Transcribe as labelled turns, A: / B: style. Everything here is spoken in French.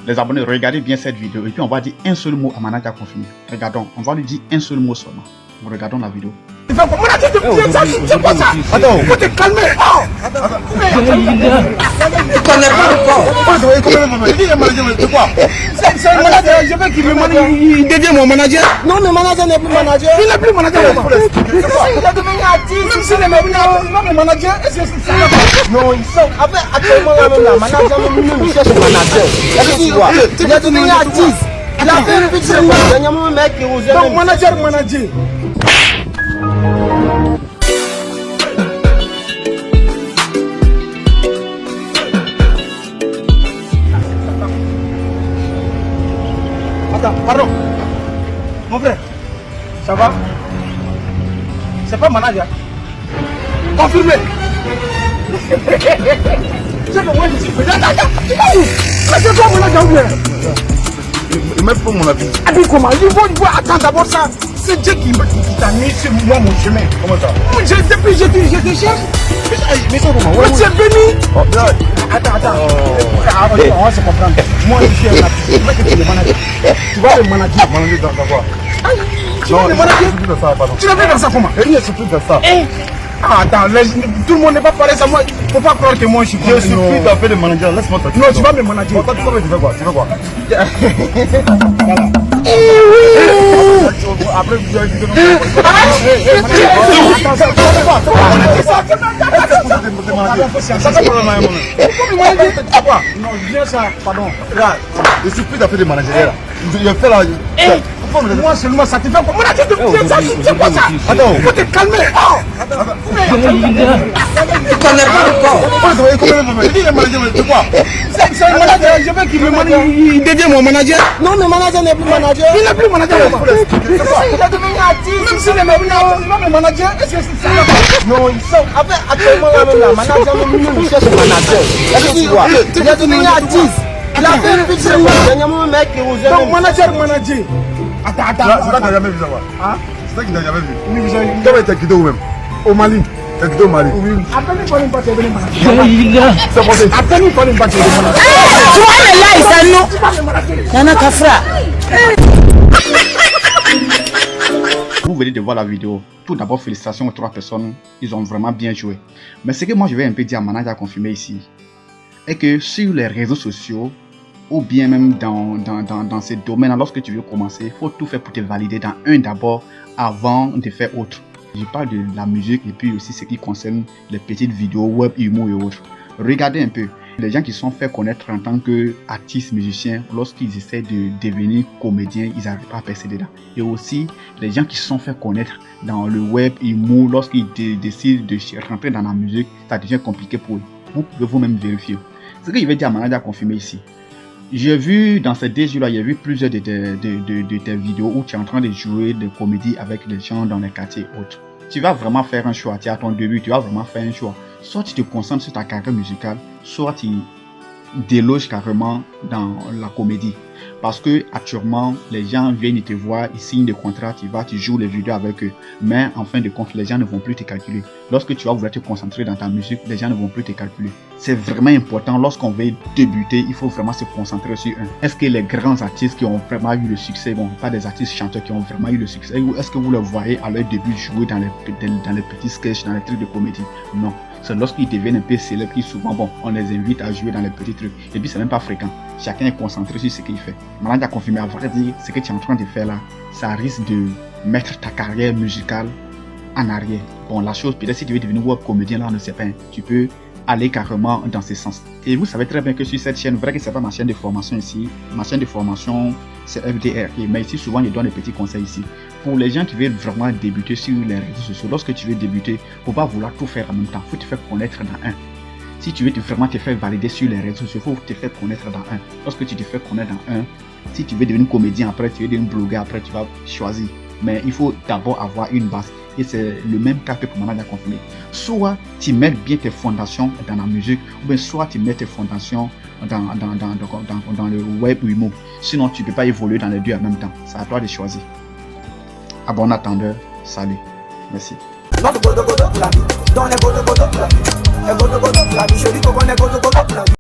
A: Les abonnés, regardez bien cette vidéo et puis on va dire un seul mot à Manager confirmé. Regardons, on va lui dire un seul mot seulement. Regardons la vidéo.
B: C'est quoi ça? Attends, faut te calmer. Tu connais pas encore. C'est quoi? C'est un manager, je veux qu'il me manager. Il devient mon manager. Non, le manager n'est plus manager. Il n'est plus manager. Il a devenu artiste. Même s'il est même manager, est-ce que c'est ça? Non, il sort. Après, actuellement, là, même la manager, même il cherche manager. Est-ce que tu vois? Il a devenu artiste. Il a fait une petite chose. Dernièrement, mec, il osait. Donc, manager. Attends, pardon. Mon frère, ça va? C'est pas manager. Confirmé. C'est que moi je suis fait. Attends, c'est pas manager ou bien? Il met pas mon avis. Ah puis comment? Il faut attends d'abord ça. C'est Dieu qui t'a mis sur moi mon chemin. Comment ça? Depuis je te cherche. Mais ça comment? Ouais, c'est béni. Attends. On va se comprendre. Moi je suis un artiste. C'est pas que tu es le manager. Tu vas le manager. Manager dans quoi? Tu vas le manager? Tu n'as pas dans ça comment? Il y a surtout dans ça. Attends, tout le monde n'est pas pareil à moi. Il ne faut pas croire que moi je suis content. Je suis plus d'en faire le manager, laisse-moi t'as. Non, tu vas me manager. Attends, tu fais quoi? Voilà. Après, vous avez dit non, je viens ça, pardon. Regarde, je suis plus d'en faire le manager. Je fais la. Moi seulement ça te fait quoi? C'est quoi ça? Attends, faut te calmer. Tu connais pas encore. C'est quoi? C'est un manager, je veux qu'il me manager. Il devient mon manager. Non, le manager n'est plus manager. Il n'est plus manager. Il a devenu artiste. Même s'il est même manager, est-ce que c'est ça? Non, il sort. Après, actuellement, même la manager, même il cherche manager. Est-ce que tu vois? Il a devenu artiste. Il a fait une petite chose. Dernièrement, mec, il osait. Donc, manager. Attends. C'est ça qu'il n'a jamais vu, ça va. C'est ça qu'il n'a jamais vu. Oui, vous avez vu. Comment il t'a quitté où-même? Au Mali. T'as quitté au Mali. Oui. Appelle-lui pour une partie de manager. C'est bon. Appelle-lui pour une partie de manager. Tu vois, mais là, il s'en nous. Yana Kafra.
A: Vous venez de voir la vidéo. Tout d'abord, félicitations aux 3 personnes. Ils ont vraiment bien joué. Mais ce que moi, je vais un peu dire à Manager confirmé ici, est que sur les réseaux sociaux, ou bien même dans ces domaines, lorsque tu veux commencer, il faut tout faire pour te valider dans un d'abord avant de faire autre. Je parle de la musique et puis aussi ce qui concerne les petites vidéos web, humour et autres. Regardez un peu, les gens qui sont fait connaître en tant qu'artistes, musiciens, lorsqu'ils essaient de devenir comédiens, ils n'arrivent pas à percer dedans. Et aussi, les gens qui se sont fait connaître dans le web, humour, lorsqu'ils décident de rentrer dans la musique, ça devient compliqué pour eux. Vous pouvez vous-même vérifier. Ce que je vais dire à Manager confirmé ici. J'ai vu dans ces 2 jours-là, j'ai vu plusieurs de tes vidéos où tu es en train de jouer de comédie avec des gens dans les quartiers autres. Tu vas vraiment faire un choix, tu es à ton début, tu vas vraiment faire un choix. Soit tu te concentres sur ta carrière musicale, soit tu déloges carrément dans la comédie. Parce que actuellement, les gens viennent te voir, ils signent des contrats, tu joues les vidéos avec eux. Mais en fin de compte, les gens ne vont plus te calculer. Lorsque tu vas vouloir te concentrer dans ta musique, les gens ne vont plus te calculer. C'est vraiment important, lorsqu'on veut débuter, il faut vraiment se concentrer sur un. Est-ce que les grands artistes qui ont vraiment eu le succès, bon, pas des artistes chanteurs qui ont vraiment eu le succès, ou est-ce que vous les voyez à leur début jouer dans les petits sketchs, dans les trucs de comédie? Non. C'est lorsqu'ils deviennent un peu célèbres qu'ils souvent, bon, on les invite à jouer dans les petits trucs. Et puis c'est même pas fréquent. Chacun est concentré sur ce qu'il fait. Manager a confirmé, à vrai dire, ce que tu es en train de faire là, ça risque de mettre ta carrière musicale en arrière. Bon, la chose, peut-être si tu veux devenir web comédien là, on ne sait pas, tu peux aller carrément dans ce sens. Et vous savez très bien que sur cette chaîne, vrai que c'est pas ma chaîne de formation ici, ma chaîne de formation c'est FDR, mais ici souvent je donne des petits conseils ici. Pour les gens qui veulent vraiment débuter sur les réseaux sociaux, lorsque tu veux débuter, il ne faut pas vouloir tout faire en même temps, il faut te faire connaître dans un. Si tu veux vraiment te faire valider sur les réseaux sociaux, il faut te faire connaître dans un. Lorsque tu te fais connaître dans un, si tu veux devenir comédien après, tu veux devenir blogueur après, tu vas choisir. Mais il faut d'abord avoir une base. Et c'est le même cas que pour Manager confirmé. Soit tu mets bien tes fondations dans la musique, ou bien soit tu mets tes fondations dans le web ou humour. Sinon, tu ne peux pas évoluer dans les deux en même temps. C'est à toi de choisir. À bon attendeur, salut. Merci.
B: La bichette dit qu'on est